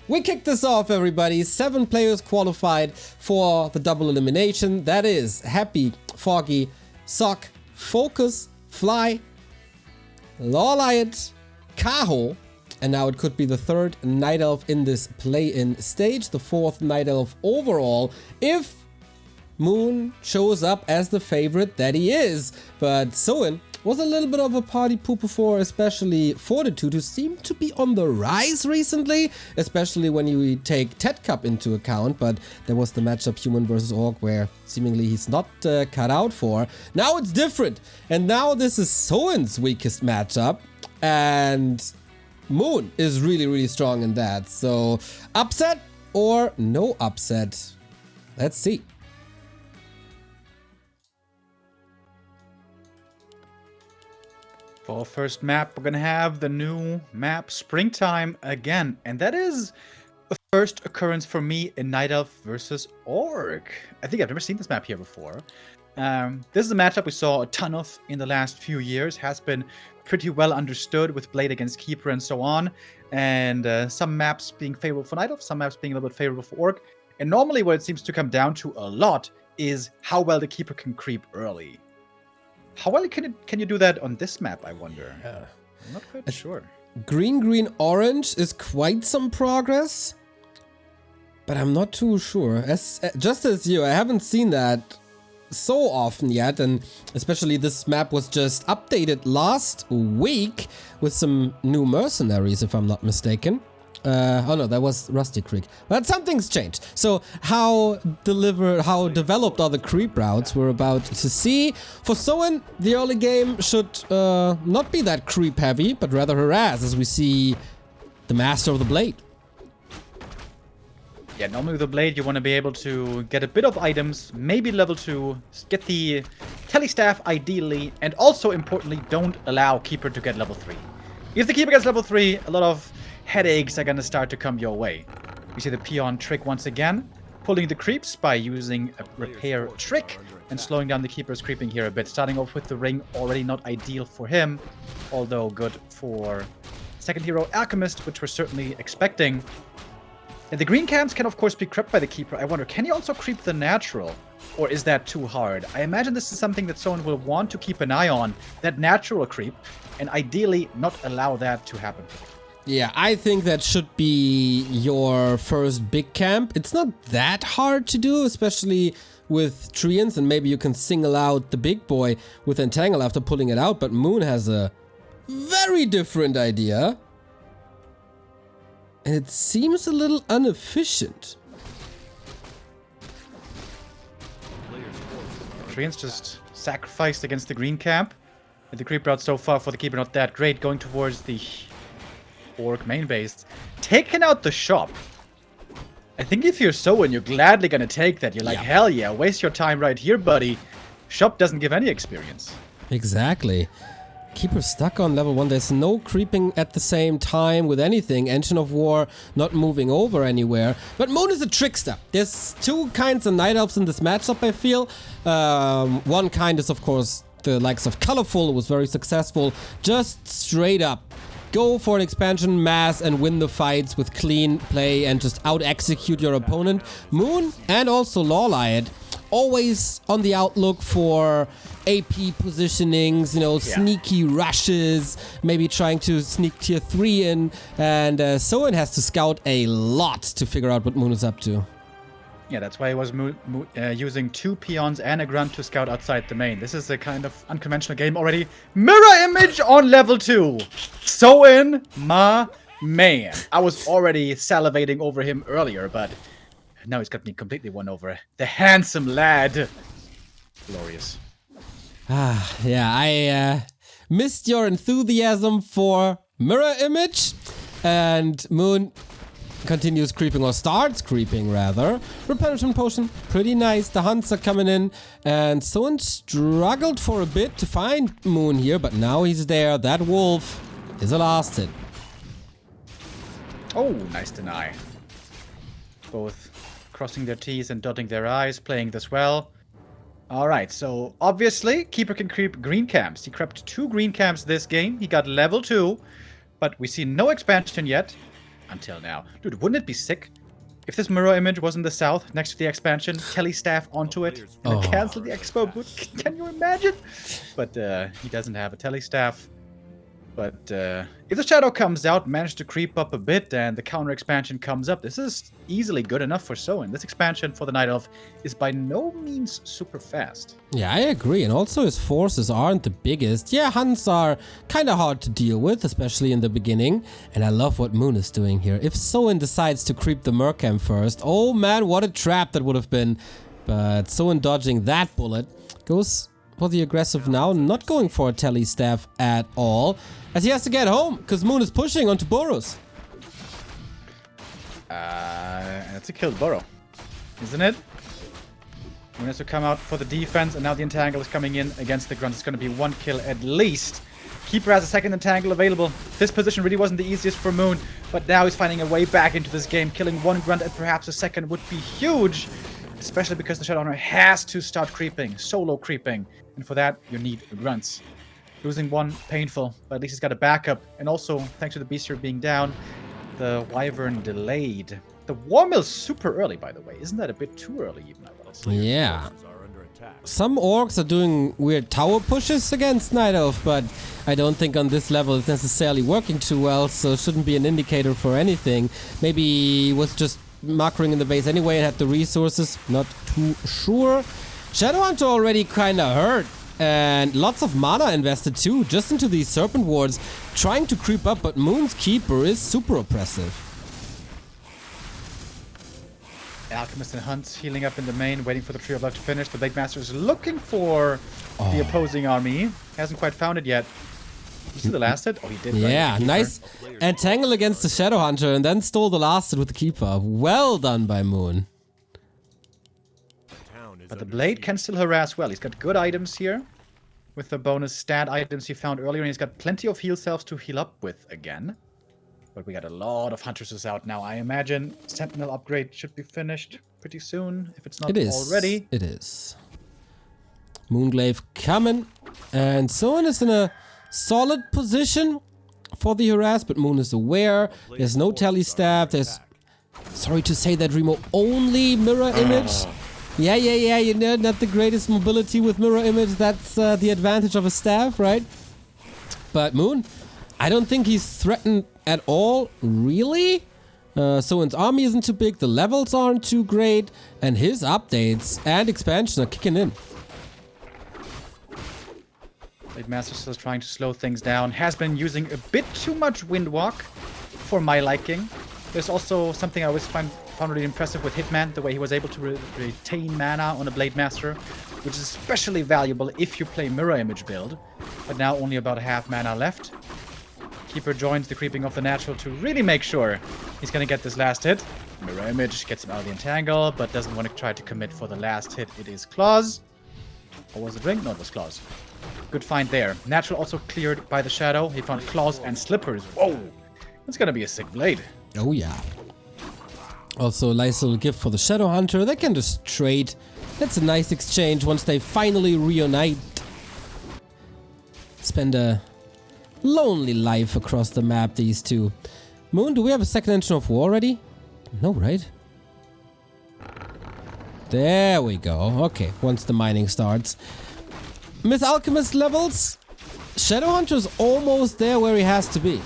We kicked this off, everybody. 7 players qualified for the double elimination. That is Happy, Foggy, Sock, Focus, Fly, Lawliot, Kaho, and now it could be the 3rd Night Elf in this play-in stage, the 4th Night Elf overall, if Moon shows up as the favorite that he is. But Soin was a little bit of a party pooper for especially Fortitude, who seemed to be on the rise recently, especially when you take Ted Cup into account. But there was the matchup Human versus Orc where seemingly he's not cut out for. Now it's different, and now this is Soin's weakest matchup, and Moon is really strong in that. So upset or no upset? Let's see. For our first map, we're gonna have the new map Springtime again, and that is a first occurrence for me in Night Elf versus Orc. I think I've never seen this map here before. This is a matchup we saw a ton of in the last few years, has been pretty well understood with Blade against Keeper and so on, and some maps being favorable for Night Elf, some maps being a little bit favorable for Orc, and normally what it seems to come down to a lot is how well the Keeper can creep early. How well can you do that on this map, I wonder? I'm not quite sure. Green, orange is quite some progress, but I'm not too sure. Just as you, I haven't seen that so often yet, and especially this map was just updated last week with some new mercenaries, if I'm not mistaken. Oh no, that was Rusty Creek. But something's changed. So how developed are the creep routes we're about to see. For Soin, the early game should not be that creep heavy, but rather harass, as we see the Master of the Blade. Yeah, normally with the Blade you want to be able to get a bit of items, maybe level 2, get the Telestaff ideally, and also importantly don't allow Keeper to get level 3. If the Keeper gets level 3, a lot of headaches are gonna start to come your way. You see the peon trick once again, pulling the creeps by using a repair trick and slowing down the Keeper's creeping here a bit. Starting off with the ring, already not ideal for him, although good for second hero Alchemist, which we're certainly expecting. And the green camps can of course be crept by the Keeper. I wonder, can he also creep the natural? Or is that too hard? I imagine this is something that someone will want to keep an eye on, that natural creep, and ideally not allow that to happen. Yeah, I think that should be your first big camp. It's not that hard to do, especially with Treants, and maybe you can single out the big boy with Entangle after pulling it out, but Moon has a very different idea. And it seems a little inefficient. Treants just sacrificed against the green camp. And the creep route so far for the Keeper not that great, going towards the Orc main base, taking out the shop. I think if you're Soin, you're gladly gonna take that. You're like, hell yeah, waste your time right here, buddy. Shop doesn't give any experience. Exactly. Keeper stuck on level 1. There's no creeping at the same time with anything. Engine of War not moving over anywhere. But Moon is a trickster. There's 2 kinds of Night Elves in this matchup, I feel. One kind is, of course, the likes of Colorful, who was very successful. Just straight up go for an expansion mass and win the fights with clean play and just out-execute your opponent. Moon and also Lawliot always on the outlook for AP positionings, you know, sneaky rushes, maybe trying to sneak tier 3 in, and Soin has to scout a lot to figure out what Moon is up to. Yeah, that's why he was using 2 peons and a grunt to scout outside the main. This is a kind of unconventional game already. Mirror image on level 2. Soin, my man. I was already salivating over him earlier, but now he's got me completely won over. The handsome lad. Glorious. Yeah, I missed your enthusiasm for mirror image, and Moon continues creeping, or starts creeping rather. Replenishment potion, pretty nice. The hunts are coming in, and Soin struggled for a bit to find Moon here, but now he's there. That wolf is a last hit. Oh, nice deny. Both crossing their T's and dotting their I's, playing this well. Alright, so obviously Keeper can creep green camps. He crept 2 green camps this game. He got level 2, but we see no expansion yet. until now. Dude, wouldn't it be sick if this mirror image was in the south next to the expansion, telestaff onto it, and cancel the expo boot? Can you imagine? But he doesn't have a telestaff. But if the shadow comes out, manage to creep up a bit, and the counter expansion comes up, this is easily good enough for Soin. This expansion for the Night Elf is by no means super fast. Yeah, I agree. And also his forces aren't the biggest. Yeah, hunts are kind of hard to deal with, especially in the beginning. And I love what Moon is doing here. If Soin decides to creep the Mercam first, oh man, what a trap that would have been. But Soin dodging that bullet goes for the aggressive now, not going for a telestaff at all, as he has to get home, because Moon is pushing onto Boros. That's a killed burrow, isn't it? Moon has to come out for the defense, and now the entangle is coming in against the grunt. It's going to be 1 kill at least. Keeper has a second entangle available. This position really wasn't the easiest for Moon, but now he's finding a way back into this game. Killing 1 grunt and perhaps a second would be huge, especially because the Shadowhunter has to start creeping, solo creeping. And for that, you need grunts. Losing 1, painful, but at least he's got a backup. And also, thanks to the Beastier being down, the Wyvern delayed. The War Mill's super early, by the way. Isn't that a bit too early, even, I would say? Yeah. Some orcs are doing weird tower pushes against Night Elf, but I don't think on this level it's necessarily working too well, so it shouldn't be an indicator for anything. Maybe he was just markering in the base anyway and had the resources. Not too sure. Shadowhunter already kind of hurt, and lots of mana invested too, just into these Serpent Wards, trying to creep up, but Moon's Keeper is super oppressive. Alchemist and Hunt healing up in the main, waiting for the Tree of Life to finish. The Blade Master is looking for the opposing army. Hasn't quite found it yet. You see the last hit? Oh, he did. Yeah, right? nice entangle against the Shadowhunter, and then stole the last hit with the Keeper. Well done by Moon. But the Blade can still harass well. He's got good items here with the bonus stat items he found earlier, and he's got plenty of heal cells to heal up with again. But we got a lot of Huntresses out now. I imagine Sentinel upgrade should be finished pretty soon, if it's not already. It is. Moonglaive coming, and Soin is in a solid position for the harass, but Moon is aware. There's no telestaff. There's, sorry to say that, Remo, only mirror image. Yeah, you know, not the greatest mobility with mirror image. That's the advantage of a staff, right? But Moon, I don't think he's threatened at all, really. Soin's army isn't too big, the levels aren't too great, and his updates and expansion are kicking in. Blade Master still trying to slow things down. Has been using a bit too much Windwalk for my liking. There's also something I always found really impressive with Hitman, the way he was able to retain mana on a Blade Master, which is especially valuable if you play mirror image build. But now only about half mana left. Keeper joins the creeping of the natural to really make sure he's gonna get this last hit. Mirror image gets him out of the entangle, but doesn't want to try to commit for the last hit. It is Claws. Or was it Ring? No, it was Claws. Good find there. Natural also cleared by the Shadow. He found Claws and Slippers. Whoa! That's gonna be a sick blade. Oh yeah. Also a nice little gift for the Shadowhunter. They can just trade. That's a nice exchange once they finally reunite. Spend a lonely life across the map, these two. Moon, do we have a second engine of war already? No, right? There we go. Okay, once the mining starts. Miss Alchemist levels. Shadowhunter's almost there where he has to be.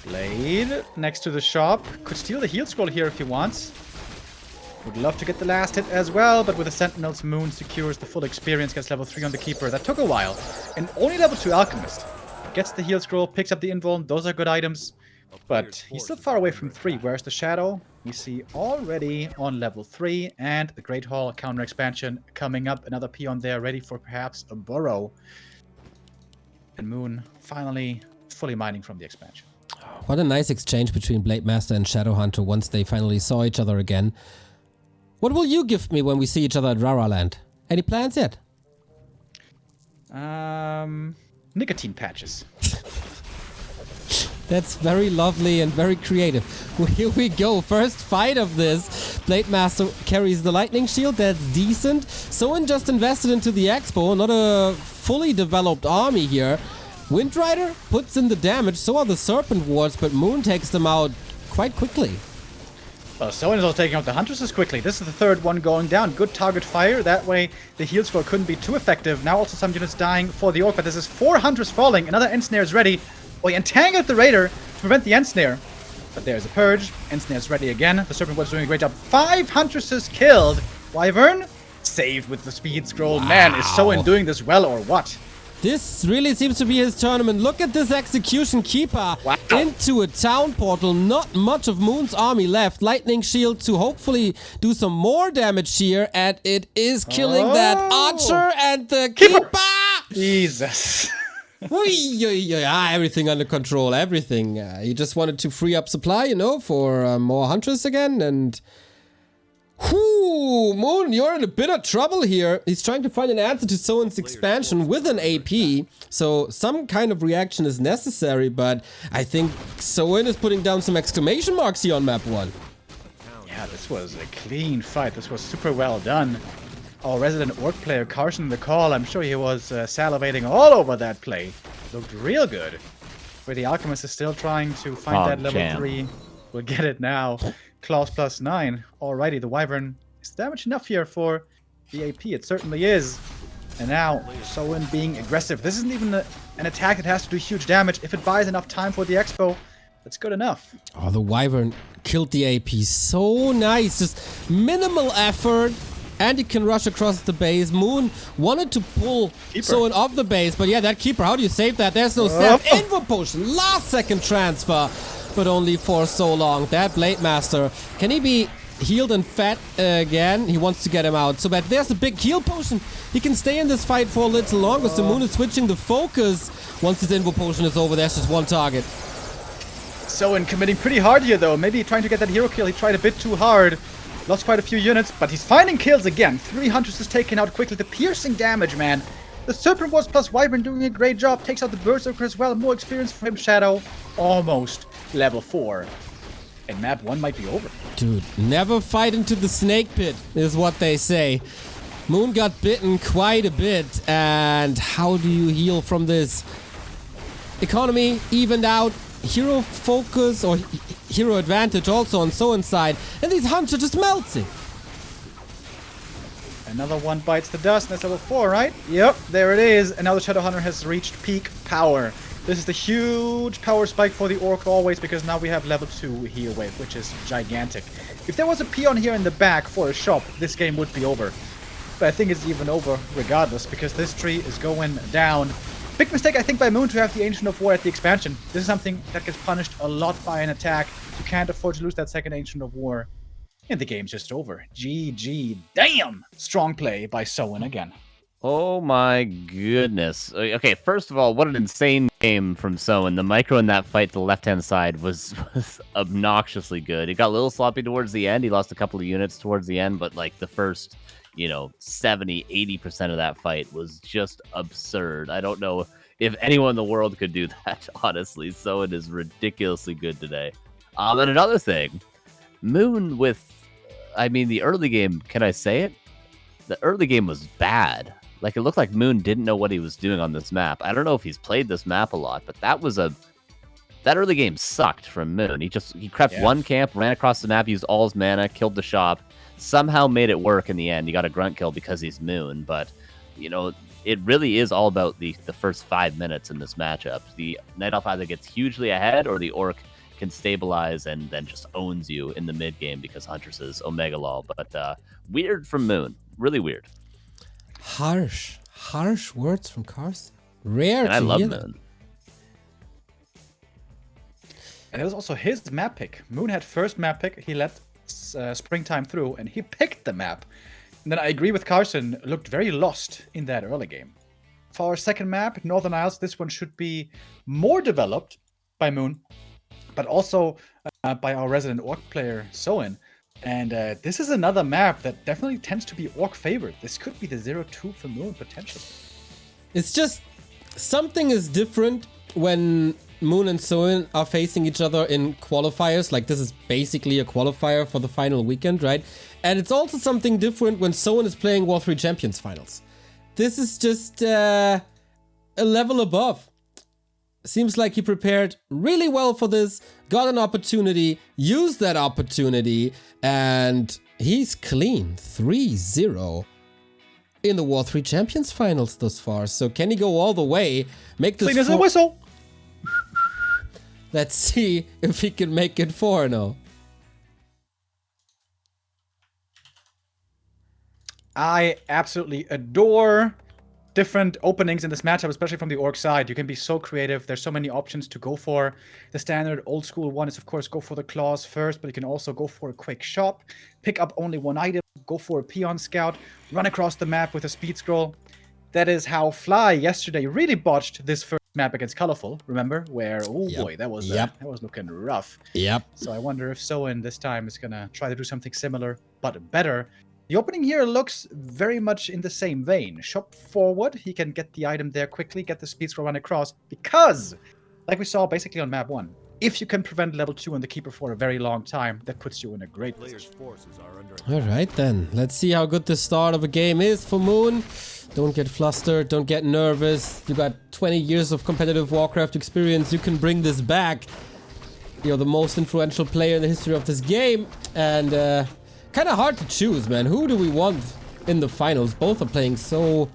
Blade next to the shop. Could steal the heal scroll here if he wants. Would love to get the last hit as well, but with the Sentinels, Moon secures the full experience, gets level 3 on the Keeper. That took a while. And only level 2 Alchemist. Gets the heal scroll, picks up the invuln. Those are good items. But he's still far away from 3. Where's the Shadow? We see already on level 3. And the Great Hall counter expansion coming up. Another peon there ready for perhaps a burrow. And Moon finally fully mining from the expansion. What a nice exchange between Blade Master and Shadowhunter once they finally saw each other again. What will you gift me when we see each other at Raraland? Any plans yet? Nicotine patches. That's very lovely and very creative. Well, here we go. First fight of this. Blade Master carries the lightning shield. That's decent. Soin just invested into the expo. Not a fully developed army here. Windrider puts in the damage, so are the Serpent Wards, but Moon takes them out quite quickly. Well, Soin is also taking out the Huntresses quickly. This is the third one going down. Good target fire. That way, the heal scroll couldn't be too effective. Now also some units dying for the Orc, but this is 4 Hunters falling. Another Ensnare is ready. Oh, he entangled the Raider to prevent the Ensnare. But there's a Purge. Ensnare is ready again. The Serpent was doing a great job. 5 Huntresses killed. Wyvern saved with the speed scroll. Wow. Man, is Soin doing this well or what? This really seems to be his tournament. Look at this Execution Keeper into a town portal. Not much of Moon's army left. Lightning Shield to hopefully do some more damage here. And it is killing that Archer and the Keeper. Jesus. Everything under control. Everything. He just wanted to free up supply, you know, for more Huntress again. And... Whoo, Moon, you're in a bit of trouble here. He's trying to find an answer to Soin's expansion with an AP. So some kind of reaction is necessary, but I think Soin is putting down some exclamation marks here on map 1. Yeah, this was a clean fight. This was super well done. Our resident Orc player, Carson, the call, I'm sure he was salivating all over that play. Looked real good. Where the Alchemist is still trying to find that level 3. We'll get it now. Claws +9. Alrighty, the Wyvern is damage enough here for the AP. It certainly is. And now, Soin being aggressive. This isn't even an attack that has to do huge damage. If it buys enough time for the expo, that's good enough. Oh, the Wyvern killed the AP. So nice. Just minimal effort. And he can rush across the base. Moon wanted to pull Soin off the base. But yeah, that Keeper, how do you save that? There's no snap. Invo Potion. Last second transfer. But only for so long. That Blade Master, can he be healed and fat again? He wants to get him out. So but there's a big heal potion. He can stay in this fight for a little longer. So Moon is switching the focus. Once his Invo Potion is over, there's just one target. Soin committing pretty hard here though. Maybe trying to get that hero kill. He tried a bit too hard. Lost quite a few units, but he's finding kills again. 3 Hunters is taken out quickly. The piercing damage, man. The Serpent Wards plus Wyvern doing a great job. Takes out the Berserker as well. More experience for him. Shadow. Almost level 4. And map 1 might be over. Dude, never fight into the snake pit, is what they say. Moon got bitten quite a bit. And how do you heal from this? Economy evened out. Hero focus or hero advantage also on Soin's side. And these Hunters just melting. Another one bites the dust, and that's level 4, right? Yep, there it is. And now the Shadow Hunter has reached peak power. This is the huge power spike for the Orc always, because now we have level 2 heal wave, which is gigantic. If there was a peon here in the back for a shop, this game would be over. But I think it's even over regardless, because this tree is going down. Big mistake, I think, by Moon to have the Ancient of War at the expansion. This is something that gets punished a lot by an attack. You can't afford to lose that second Ancient of War. And the game's just over. GG. Damn! Strong play by Soin again. Oh my goodness. Okay, first of all, what an insane game from Soin. The micro in that fight to the left-hand side was obnoxiously good. It got a little sloppy towards the end. He lost a couple of units towards the end, but like the first, 70, 80% of that fight was just absurd. I don't know if anyone in the world could do that, honestly. Soin is ridiculously good today. And another thing, Moon with, the early game, can I say it? The early game was bad. Like, it looked like Moon didn't know what he was doing on this map. I don't know if he's played this map a lot, but that early game sucked from Moon. He crept one camp, ran across the map, used all his mana, killed the shop, somehow made it work in the end. He got a grunt kill because he's Moon, but, it really is all about the first 5 minutes in this matchup. The Night Elf either gets hugely ahead, or the Orc can stabilize and then just owns you in the mid game because Huntress is Omega Law. But weird from Moon. Really weird. Harsh words from Carson. Rare. And I love Moon. And it was also his map pick. Moon had first map pick. He let Springtime through, and he picked the map. And then I agree with Carson. Looked very lost in that early game. For our second map, Northern Isles, this one should be more developed by Moon, but also by our resident Orc player, Soin. And this is another map that definitely tends to be Orc favored. This could be the 0-2 for Moon, potentially. It's just, something is different when Moon and Soin are facing each other in qualifiers. Like, this is basically a qualifier for the final weekend, right? And it's also something different when Soin is playing W3Champions finals. This is just a level above. seems like he prepared really well for this, got an opportunity, used that opportunity, and he's clean 3-0 in the W3Champions finals thus far. So can he go all the way, make this clean as a whistle? Let's see if he can make it 4-0. I absolutely adore different openings in this matchup, especially from the orc side. You can be so creative. There's so many options to go for. The standard old school one is, of course, go for the claws first, but you can also go for a quick shop, pick up only one item, go for a peon scout, run across the map with a speed scroll. That is how Fly yesterday really botched this first map against Colorful, remember? Where, oh boy, that was looking rough. Yep. So I wonder if Soin this time is going to try to do something similar, but better. The opening here looks very much in the same vein. Shop forward, he can get the item there quickly, get the speed scroll run across, because, like we saw basically on map 1, if you can prevent level 2 on the Keeper for a very long time, that puts you in a great position. Alright then, let's see how good the start of a game is for Moon. Don't get flustered, don't get nervous. You got 20 years of competitive Warcraft experience, you can bring this back. You're the most influential player in the history of this game, and kind of hard to choose, man. Who do we want in the finals? Both are playing so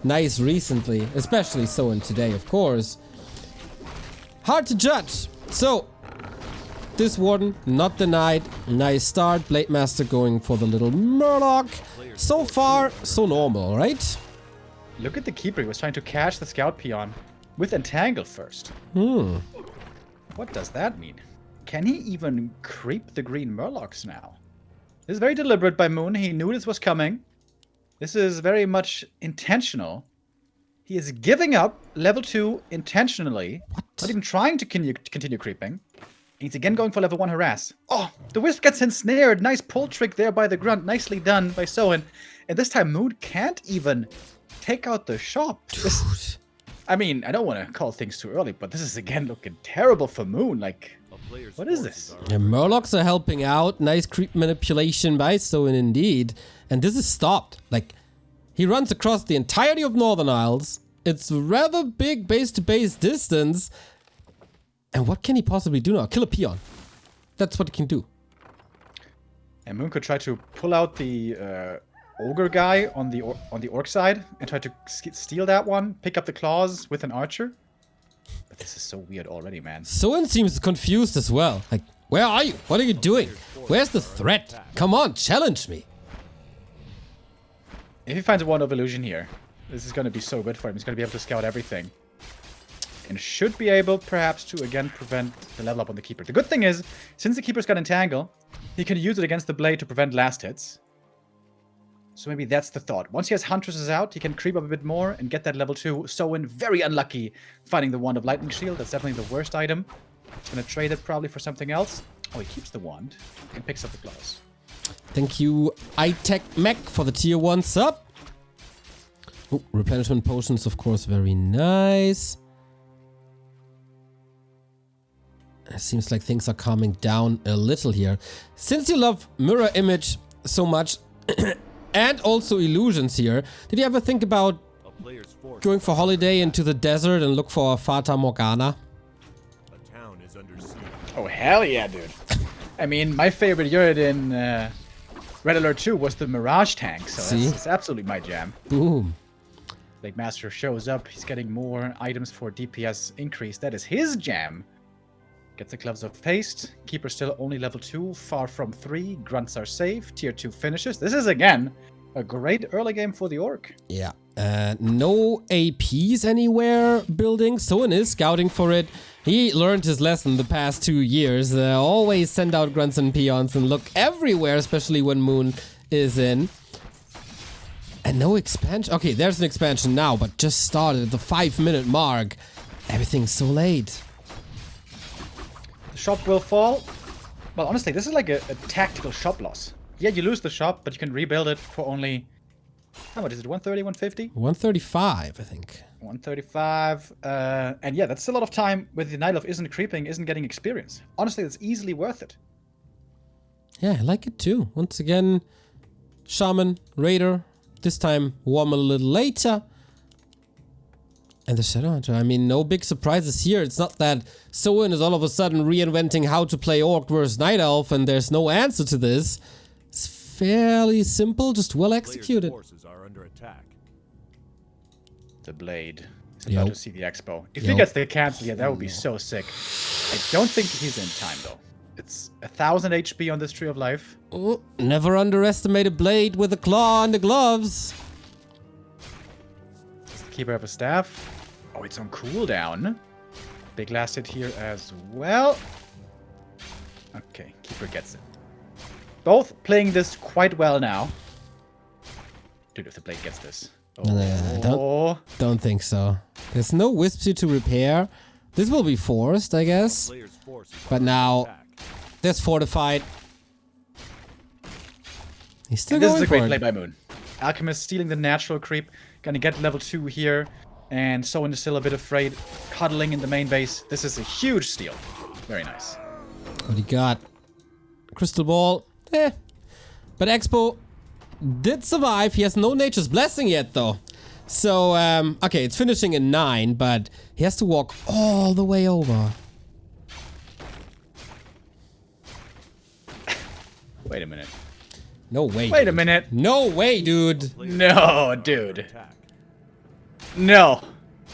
nice recently, especially Soin today, of course. Hard to judge. So, this Warden, not denied. Nice start. Blade Master going for the little Murloc. So far, so normal, right? Look at the Keeper. He was trying to catch the Scout Peon with Entangle first. What does that mean? Can he even creep the green Murlocs now? This is very deliberate by Moon. He knew this was coming. This is very much intentional. He is giving up level 2 intentionally. Not even trying to continue creeping. He's again going for level 1 harass. Oh, the Wisp gets ensnared. Nice pull trick there by the Grunt. Nicely done by Soin. And this time Moon can't even take out the shop. I mean, I don't want to call things too early, but this is again looking terrible for Moon. Like, what is this? Yeah, Murlocs are helping out. Nice creep manipulation by Soin indeed. And this is stopped. Like, he runs across the entirety of Northern Isles. It's rather big base-to-base distance. And what can he possibly do now? Kill a peon. That's what he can do. And Moon could try to pull out the ogre guy on the orc side and try to steal that one, pick up the claws with an archer. But this is so weird already, man. Soin seems confused as well. Like, where are you? What are you doing? Where's the threat? Come on, challenge me. If he finds a Wand of Illusion here, this is going to be so good for him. He's going to be able to scout everything. And should be able, perhaps, to again prevent the level up on the Keeper. The good thing is, since the Keeper's got Entangle, he can use it against the Blade to prevent last hits. So maybe that's the thought. Once he has Huntresses out, he can creep up a bit more and get that level 2. Soin, very unlucky finding the Wand of Lightning Shield. That's definitely the worst item. He's going to trade it probably for something else. Oh, he keeps the wand and picks up the claws. Thank you, iTech Mech, for the tier 1 sub. Oh, replenishment potions, of course, very nice. It seems like things are calming down a little here. Since you love mirror image so much, and also illusions here, did you ever think about going for holiday into the desert and look for a Fata Morgana? Oh, hell yeah, dude. I mean, my favorite unit in Red Alert 2 was the Mirage tank, so that's absolutely my jam. Boom. Blade Master shows up, he's getting more items for DPS increase. That is his jam. Gets the Gloves of Haste. Keeper still only level 2, far from 3. Grunts are safe. Tier 2 finishes. This is, again, a great early game for the Orc. Yeah. No APs anywhere building. Soin is scouting for it. He learned his lesson the past 2 years. Always send out Grunts and Peons and look everywhere, especially when Moon is in. And no expansion. Okay, there's an expansion now, but just started at the 5-minute mark. Everything's so late. Shop will fall. Well, honestly, this is like a tactical shop loss. Yeah, you lose the shop, but you can rebuild it for only... How much is it? 130, 150? 135, I think. 135. And yeah, that's a lot of time where the Night Elf isn't creeping, isn't getting experience. Honestly, it's easily worth it. Yeah, I like it too. Once again, Shaman, Raider. This time, warm a little later. And the Shadowhunter, I mean, no big surprises here. It's not that Soin is all of a sudden reinventing how to play Orc versus Night Elf and there's no answer to this. It's fairly simple, just well executed. Forces are under attack. The Blade. He's about Yep. to see the Expo. If Yep. he gets the cancel, yeah, that would be so sick. I don't think he's in time, though. It's 1000 HP on this Tree of Life. Oh, never underestimate a blade with a claw and the gloves. Does the Keeper have a staff? Oh, it's on cooldown. Big last hit here as well. Okay, Keeper gets it. Both playing this quite well now. Dude, if the Blade gets this. Oh, Don't think so. There's no Wispy to repair. This will be forced, I guess. Player's forces are But under now, attack. there's Fortified. He's still this going is a for great it. play by Moon. Alchemist stealing the natural creep. Gonna get level 2 here. And Soin is still a bit afraid. Cuddling in the main base. This is a huge steal. Very nice. What do you got? Crystal Ball. Eh. But Expo did survive. He has no Nature's Blessing yet, though. So, okay, it's finishing in 9, but he has to walk all the way over. Wait a minute. No way. Wait a dude. minute. No way, dude. No, dude. Attack. No.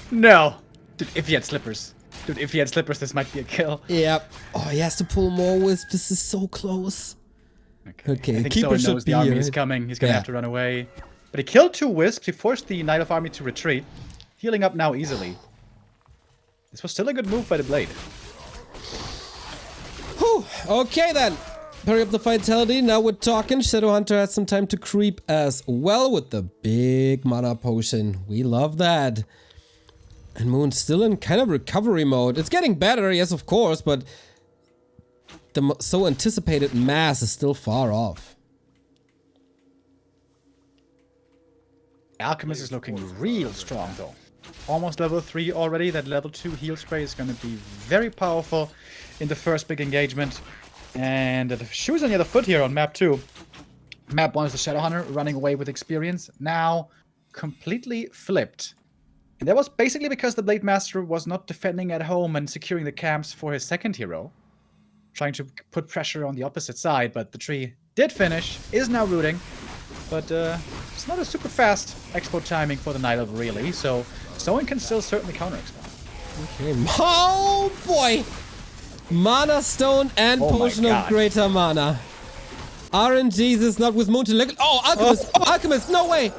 No. Dude, if he had slippers. Dude, if he had slippers, this might be a kill. Yep. Oh, he has to pull more Wisp. This is so close. Okay, I think Keeper Soin should knows be the army here. is coming. He's gonna Yeah. have to run away. But he killed 2 Wisps. He forced the Night Elf army to retreat. Healing up now easily. This was still a good move by the Blade. Whew. Okay, then. Hurry up the vitality. Now we're talking. Shadowhunter has some time to creep as well with the big mana potion. We love that. And Moon's still in kind of recovery mode. It's getting better, yes, of course, but the so anticipated mass is still far off. Alchemist is looking real strong, though. Almost level 3 already. That level 2 heal spray is going to be very powerful in the first big engagement. And the shoes on the other foot here on map 2. Map 1 is the Shadowhunter running away with experience. Now completely flipped. And that was basically because the Blade Master was not defending at home and securing the camps for his second hero. Trying to put pressure on the opposite side, but the tree did finish, is now rooting. But it's not a super fast expo timing for the Night Elf, really, so Soin can still certainly counter expo. Okay. Oh boy! Mana Stone and Oh my Potion of God. Greater Mana. RNG's is not with Moon to look. Oh, Alchemist! Alchemist, no way!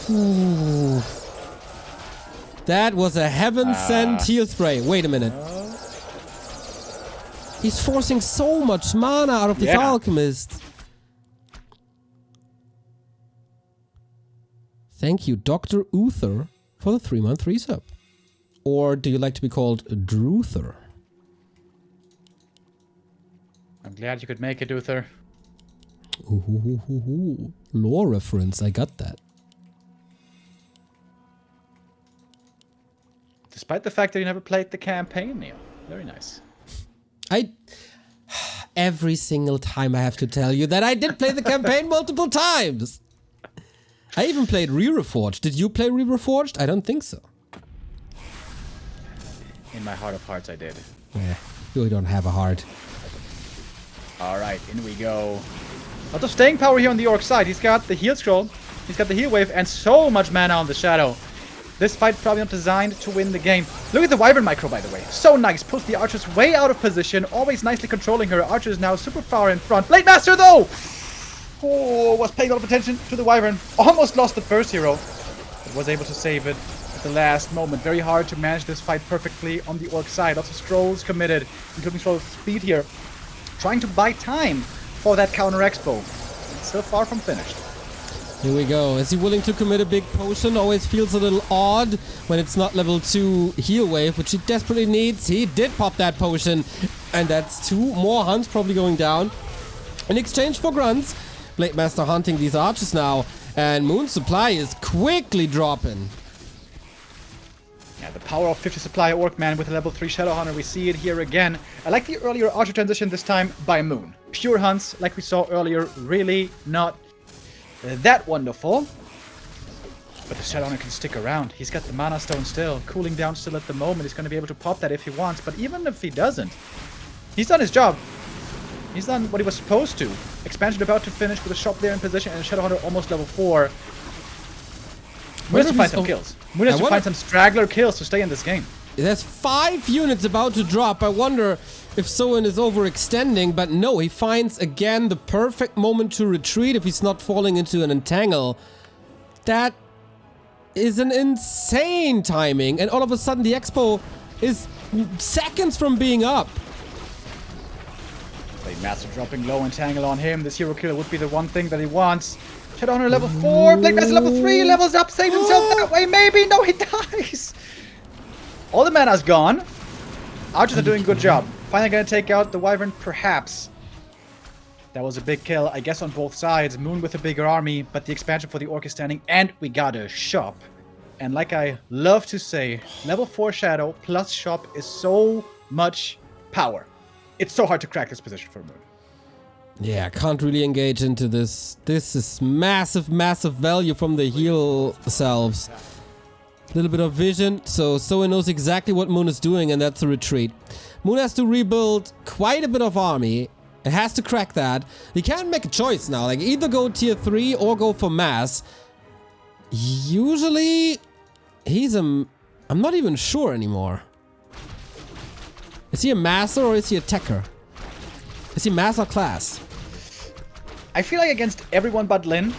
Ooh. That was a heaven-sent heal spray. Wait a minute. He's forcing so much mana out of this Yeah. Alchemist. Thank you, Dr. Uther, for the 3-month resub. Or do you like to be called Druther? I'm glad you could make it, Uther. Ooh, lore reference, I got that. Despite the fact that you never played the campaign, Neil. Very nice. Every single time I have to tell you that I did play the campaign multiple times. I even played Re-Reforged. Did you play Re-Reforged? I don't think so. In my heart of hearts, I did. Yeah, you don't have a heart. Alright, in we go. Lots of staying power here on the Orc side. He's got the heal scroll, he's got the heal wave, and so much mana on the Shadow. This fight probably not designed to win the game. Look at the Wyvern micro, by the way. So nice. Pulls the archers way out of position. Always nicely controlling her. Archer is now super far in front. Blade Master, though! Oh, was paying a lot of attention to the Wyvern. Almost lost the first hero. But was able to save it at the last moment. Very hard to manage this fight perfectly on the Orc side. Lots of scrolls committed, including scroll of speed here. Trying to buy time for that counter expo. It's still far from finished. Here we go. Is he willing to commit a big potion? Always feels a little odd when it's not level 2 heal wave, which he desperately needs. He did pop that potion. And that's 2 more hunts probably going down. In exchange for grunts, Blade Master hunting these archers now. And Moon's supply is quickly dropping. Yeah, the power of 50 supply Orcman with a level 3 Shadowhunter. We see it here again. I like the earlier archer transition this time by Moon. Pure hunts, like we saw earlier, really not that wonderful. But the Shadowhunter can stick around. He's got the Mana Stone still. Cooling down still at the moment. He's going to be able to pop that if he wants. But even if he doesn't, he's done his job. He's done what he was supposed to. Expansion about to finish with a shop there in position and a Shadowhunter almost level 4. Moon has to find some kills. Moon has to find some straggler kills to stay in this game. There's 5 units about to drop. I wonder if Soin is overextending, but no, he finds again the perfect moment to retreat if he's not falling into an entangle. That is an insane timing, and all of a sudden the Expo is seconds from being up. Blade Master dropping low, entangle on him. This hero killer would be the one thing that he wants. Shadowhunter level 4, Blade Master level 3, levels up, saved himself that way, maybe, no, he dies. All the mana's gone. Archers are doing a good job. Finally gonna take out the Wyvern, perhaps. That was a big kill, I guess, on both sides. Moon with a bigger army, but the expansion for the Orc is standing, and we got a shop. And like I love to say, level 4 Shadow plus shop is so much power. It's so hard to crack this position for Moon. Yeah, can't really engage into this. This is massive, massive value from the heal selves. Little bit of vision, so Soin knows exactly what Moon is doing, and that's a retreat. Moon has to rebuild quite a bit of army. It has to crack that. He can't make a choice now, like either go tier 3 or go for mass. Usually, he's I'm not even sure anymore. Is he a master or is he a techer? Is he mass or class? I feel like against everyone but Lin,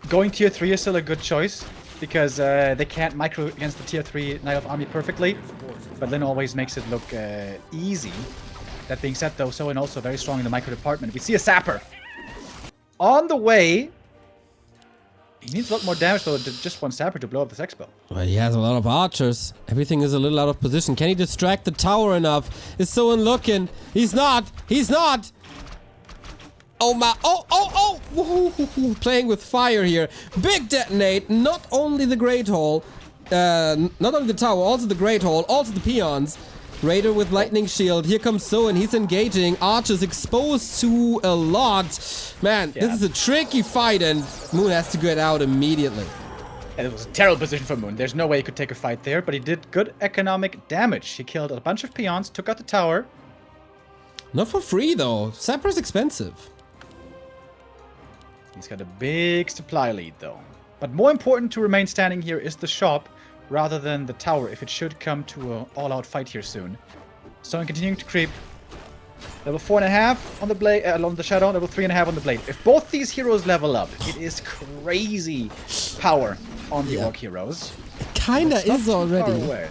going tier 3 is still a good choice. Because they can't micro against the tier 3 Knight of Army perfectly. But Lin always makes it look easy. That being said, though, Soin also very strong in the micro department. We see a sapper. On the way. He needs a lot more damage, though, than just one sapper to blow up this expo. Well, he has a lot of archers. Everything is a little out of position. Can he distract the tower enough? Is Soin looking? He's not. He's not. Oh my, oh! Woo-hoo-hoo-hoo. Playing with fire here. Big detonate, not only the Great Hall, not only the tower, also the Great Hall, also the peons. Raider with lightning shield, here comes Soin, he's engaging, archers exposed to a lot. Man, yeah. This is a tricky fight and Moon has to get out immediately. And it was a terrible position for Moon, there's no way he could take a fight there, but he did good economic damage. He killed a bunch of peons, took out the tower. Not for free though, Sapper's expensive. He's got a big supply lead, though. But more important to remain standing here is the shop, rather than the tower, if it should come to an all-out fight here soon. Soin continuing to creep. Level 4.5 on the blade, along the shadow. Level 3.5 on the blade. If both these heroes level up, it is crazy power on the Orc heroes. It kinda is already.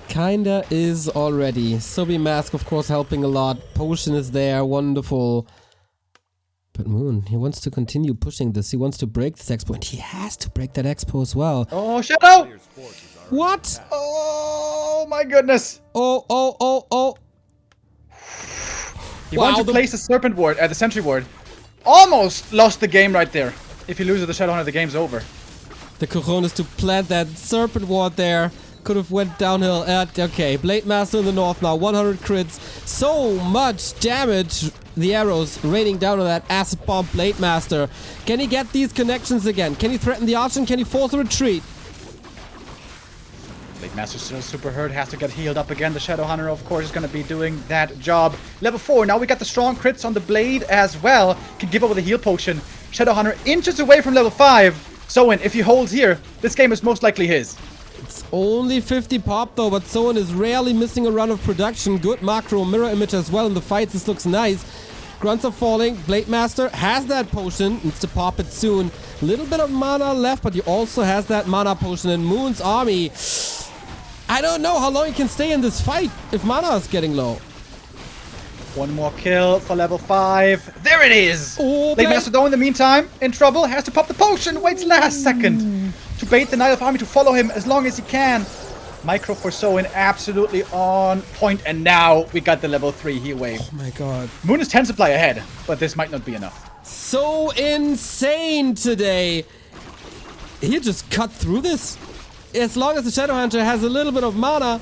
Kinda is already. Sobi Mask, of course, helping a lot. Potion is there, wonderful. But Moon, he wants to continue pushing this. He wants to break this expo, and he has to break that expo as well. Oh, Shadow! What? Oh, my goodness! Oh. He wanted to place the Serpent Ward, the Sentry Ward. Almost lost the game right there. If he loses the Shadowhunter, the game's over. The cojones to plant that Serpent Ward there. Could have went downhill. Okay, Blade Master in the north now. 100 crits. So much damage. The arrows raining down on that acid bomb Blade Master. Can he get these connections again? Can he threaten the archer? Can he force a retreat? Blade Master still super hurt. Has to get healed up again. The Shadowhunter, of course, is going to be doing that job. Level 4. Now we got the strong crits on the blade as well. Can give up with a heal potion. Shadowhunter inches away from level 5. Soin, if he holds here, this game is most likely his. It's only 50 pop though, but Soin is rarely missing a run of production. Good macro mirror image as well in the fights. This looks nice. Grunts are falling. Blade Master has that potion. Needs to pop it soon. Little bit of mana left, but he also has that mana potion. And Moon's army, I don't know how long he can stay in this fight if mana is getting low. One more kill for level 5. There it is! Oh, Blade Master, though, in the meantime, in trouble, has to pop the potion. Waits last second to bait the Knight of Army to follow him as long as he can. Micro for Soin, absolutely on point. And now we got the level 3 heal wave. Oh my god. Moon is 10 supply ahead, but this might not be enough. So insane today. He just cut through this. As long as the Shadowhunter has a little bit of mana,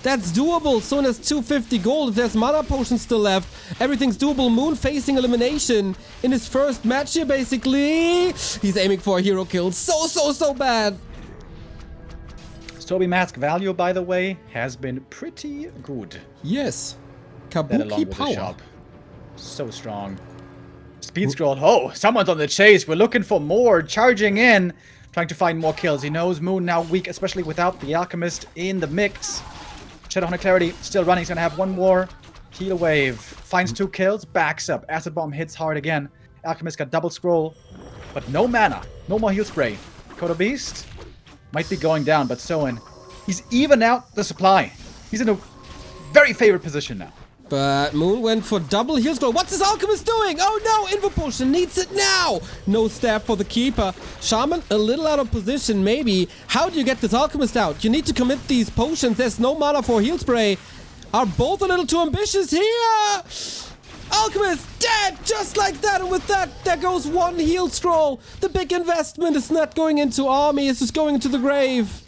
That's doable. Soin has 250 gold. If there's mana potions still left, everything's doable. Moon facing elimination in his first match here, basically. He's aiming for a hero kill. So bad. Stoby Mask value, by the way, has been pretty good. Yes. That along Kabuki with the power. shop. So strong. Speed scroll. Oh, someone's on the chase. We're looking for more. Charging in. Trying to find more kills. He knows Moon now weak, especially without the Alchemist in the mix. Shadowhunter Clarity still running. He's going to have one more. Heal wave. Finds 2 kills. Backs up. Acid Bomb hits hard again. Alchemist got double scroll. But no mana. No more heal spray. Kodo Beast might be going down, but Soin, he's even out the supply. He's in a very favorite position now. But Moon went for double heal scroll. What's this Alchemist doing? Oh no, Invo Potion needs it now. No staff for the Keeper. Shaman a little out of position, maybe. How do you get this Alchemist out? You need to commit these potions. There's no mana for heal spray. Are both a little too ambitious here? Alchemist dead, just like that. And with that, there goes one heal scroll. The big investment is not going into army. It's just going into the grave.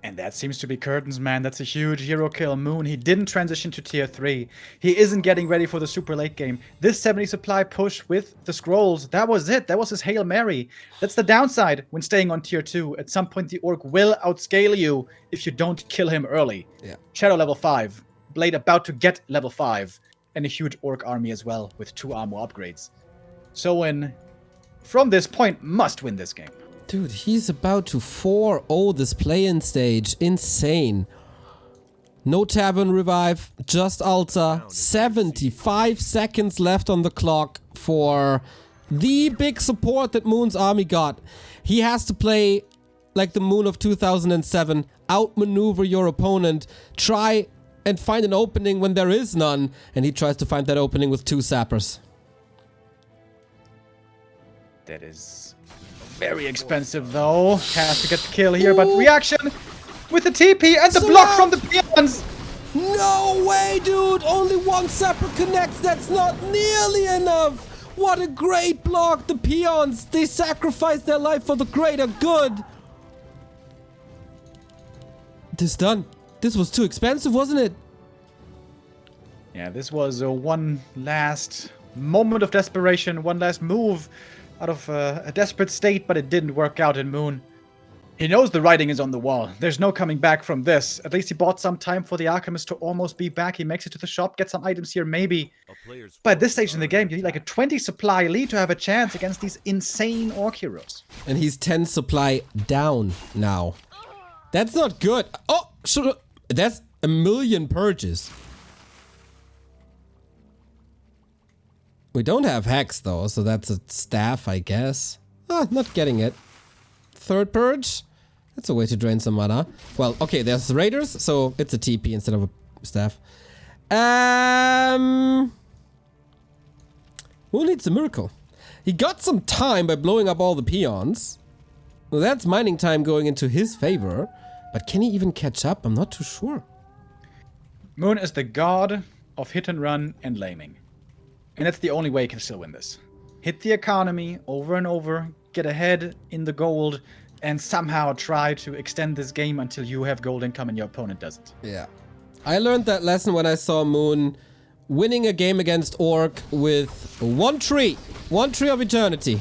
And that seems to be curtains, man. That's a huge hero kill. Moon, he didn't transition to tier 3. He isn't getting ready for the super late game. This 70 supply push with the scrolls, that was it. That was his Hail Mary. That's the downside when staying on tier 2. At some point, the Orc will outscale you if you don't kill him early. Yeah. Shadow level 5. Blade about to get level 5. And a huge Orc army as well with 2 armor upgrades. Soin, from this point, must win this game. Dude, he's about to 4-0 this play-in stage. Insane. No Tavern Revive, just Altar. 75 seconds left on the clock for the big support that Moon's army got. He has to play like the Moon of 2007. Outmaneuver your opponent. Try and find an opening when there is none. And he tries to find that opening with 2 sappers. That is very expensive, though. Has to get the kill here, but reaction with the TP and the block from the peons. No way, dude! Only 1 sapper connects. That's not nearly enough. What a great block. The peons, they sacrificed their life for the greater good. This done. This was too expensive, wasn't it? Yeah, this was one last moment of desperation, one last move out of a desperate state, but it didn't work out in Moon. He knows the writing is on the wall. There's no coming back from this. At least he bought some time for the Alchemist to almost be back. He makes it to the shop, gets some items here, maybe. But at this stage in the game, you need like a 20 supply lead to have a chance against these insane Orc heroes. And he's 10 supply down now. That's not good. Oh, that's a million purges. We don't have Hex though, so that's a staff, I guess. Ah, not getting it. 3rd purge? That's a way to drain some mana. Well, okay, there's raiders, so it's a TP instead of a staff. Who needs a miracle? He got some time by blowing up all the peons. Well, that's mining time going into his favor. But can he even catch up? I'm not too sure. Moon is the god of hit and run and laming. And that's the only way he can still win this. Hit the economy over and over, get ahead in the gold, and somehow try to extend this game until you have gold income and your opponent doesn't. Yeah. I learned that lesson when I saw Moon winning a game against Orc with 1 tree. 1 tree of eternity.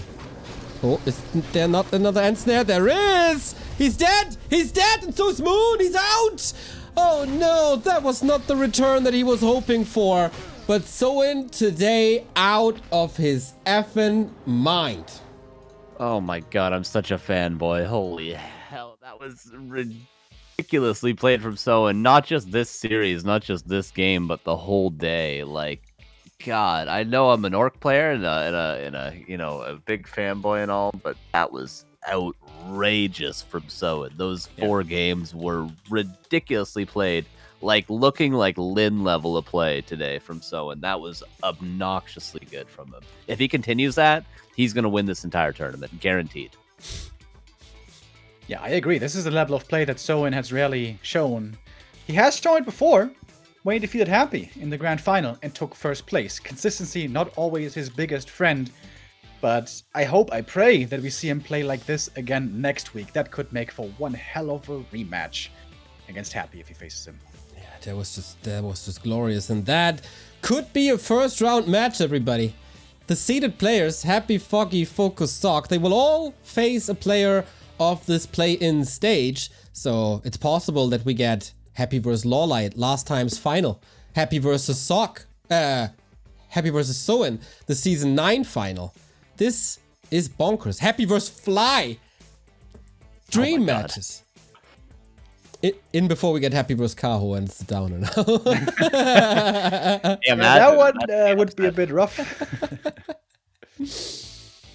Oh, is there not another ensnare? There is! He's dead! He's dead! And so is Moon! He's out! Oh no, that was not the return that he was hoping for. But Soin today out of his effing mind. Oh my god, I'm such a fanboy. Holy hell, that was ridiculously played from Soin. Not just this series, not just this game, but the whole day. Like, God, I know I'm an Orc player and a you know, a big fanboy and all, but that was outrageous from Soin. Those 4 games were ridiculously played. Like, looking like Lin level of play today from Soin. That was obnoxiously good from him. If he continues that, he's going to win this entire tournament. Guaranteed. Yeah, I agree. This is the level of play that Soin has rarely shown. He has shown it before, when he defeated Happy in the grand final and took 1st place. Consistency not always his biggest friend, but I hope, I pray that we see him play like this again next week. That could make for one hell of a rematch. against Happy if he faces him. Yeah, that was just glorious. And that could be a first round match, everybody. The seeded players, Happy, Foggy, Focus, Sock, they will all face a player of this play-in stage. So it's possible that we get Happy versus Lawlight, last time's final. Happy versus Sock, Happy versus Soin, the Season 9 final. This is bonkers. Happy versus Fly. Dream matches. In before we get Happy versus Kaho and it's the downer now. That one would be a bit rough.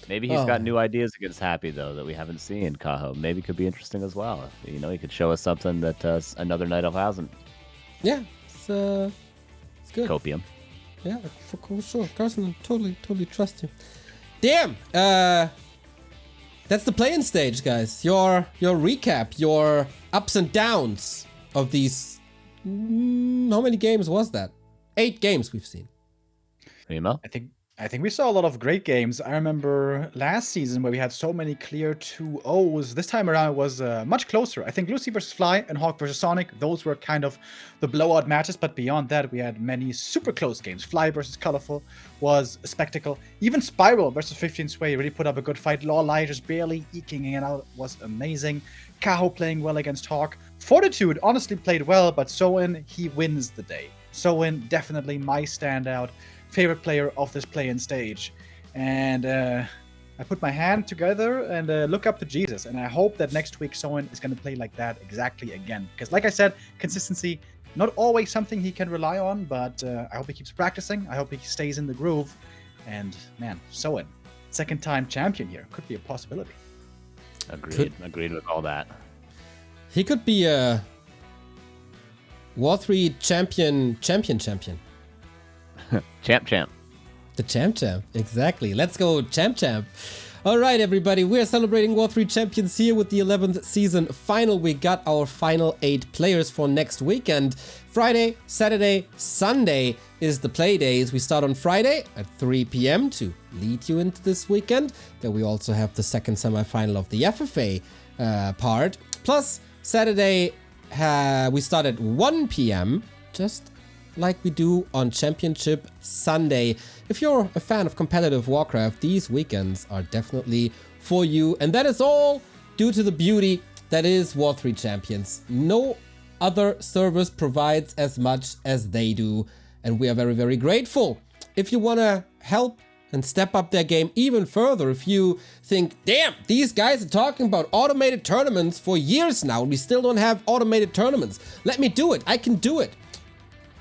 Maybe he's got new ideas against Happy, though, that we haven't seen. Kaho maybe could be interesting as well. You know, he could show us something that another Night Elf hasn't. Yeah, it's good. Copium. Yeah, for sure. Carson, totally trust you. Damn! That's the play-in stage, guys. Your recap, your ups and downs of these... how many games was that? 8 games we've seen. Remo? I think we saw a lot of great games. I remember last season where we had so many clear 2-0s. This time around it was much closer. I think Lucy versus Fly and Hawk versus Sonic, those were kind of the blowout matches. But beyond that, we had many super close games. Fly versus Colorful was a spectacle. Even Spiral versus 15 Sway really put up a good fight. Lawlight just barely eking it out was amazing. Kaho playing well against Hawk. Fortitude honestly played well, but Soin, he wins the day. Soin, definitely my standout. Favorite player of this play-in stage. And I put my hand together and look up to Jesus. And I hope that next week Soin is going to play like that exactly again. Because like I said, consistency, not always something he can rely on, but I hope he keeps practicing. I hope he stays in the groove. And man, Soin, second-time champion here. Could be a possibility. Agreed with all that. He could be a W3 champion. Champ. The champ, exactly. Let's go, champ. All right, everybody, we are celebrating W3 Champions here with the 11th season final. We got our final 8 players for next weekend. Friday, Saturday, Sunday is the play days. We start on Friday at 3 p.m. to lead you into this weekend. Then we also have the second semifinal of the FFA part. Plus, Saturday, we start at 1 p.m. just like we do on Championship Sunday. If you're a fan of competitive Warcraft, these weekends are definitely for you. And that is all due to the beauty that is W3 Champions. No other service provides as much as they do. And we are very, very grateful. If you want to help and step up their game even further, if you think, damn, these guys are talking about automated tournaments for years now, and we still don't have automated tournaments. Let me do it. I can do it.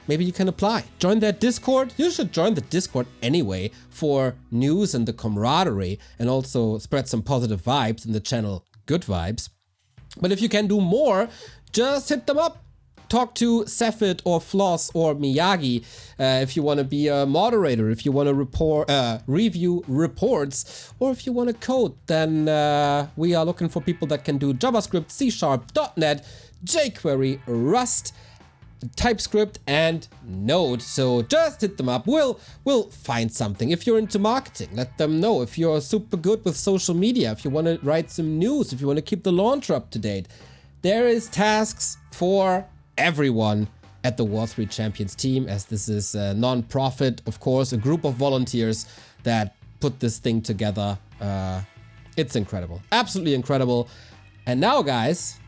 Maybe you can apply. Join their Discord. You should join the Discord anyway for news and the camaraderie, and also spread some positive vibes in the channel Good Vibes. But if you can do more, just hit them up. Talk to Sefit or Floss or Miyagi if you want to be a moderator, if you want to review reports, or if you want to code, then we are looking for people that can do JavaScript, C#, .NET, jQuery, Rust, TypeScript, and Node. So just hit them up. We'll find something. If you're into marketing, let them know. If you're super good with social media, if you want to write some news, if you want to keep the launcher up to date, there is tasks for everyone at the W3 Champions team, as this is a non-profit, of course, a group of volunteers that put this thing together. It's incredible. Absolutely incredible. And now, guys,